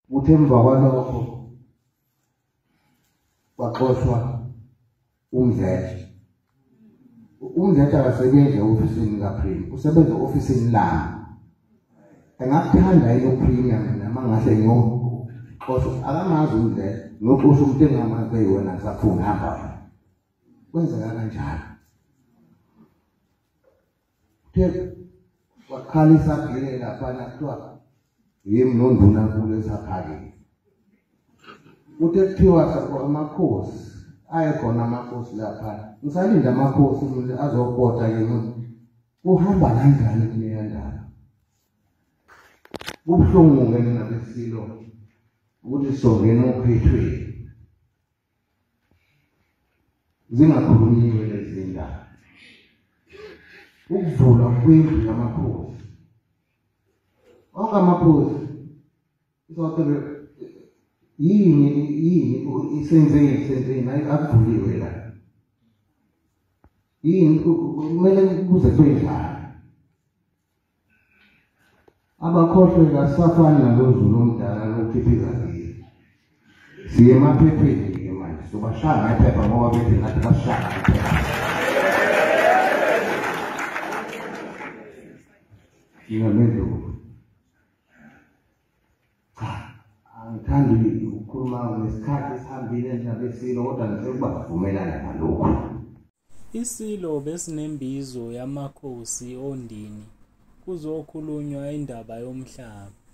Uthemba kwalokho waxoshwa umdletshe. Umdletshe akasebenzi ofisini kaPrime, usebenza ofisini lami. Engakuthanda yini uPremium noma ngahle ngoxoshwa akamazi umdletshe ngoxoshwa umuntu engamazi wena ngisaphuma hamba. Kwenzeka kanjalo. Uthe wakhalisa gele lapha kuthiwa yimi nonduna kule sakhali. Uthe kuthiwa sakho amakhosi ayekhona amakhosi lapha. Ngisalinda amakhosi umuntu azokota ke uhamba kanjani kuleya ndaba. Kubuhlungu ke ngalesilo ukuthi songena uphethwe. Zingakhulunyiwe lezi ndaba. Ukuvula kwendlu yamakhosi. Amakhosi izothe yini isenzeni akuvuliwe la. Yini kumele kuze kwenjani. Abakhohlwe kasafani nalozulu omdala lokuphiphiza zile. Siye emaphepheni ke manje sobashaya ngephepha ngoba bethe ngathi bashaya ngephepha. Ngiyamendulu. Angithandi ukukhuluma ngesikhathi esihambile njalo kodwa ngisekuba kuvumelana nalokho. Isilo besinembizo yamakhosi ondini kuzokhulunywa indaba yomhlaba.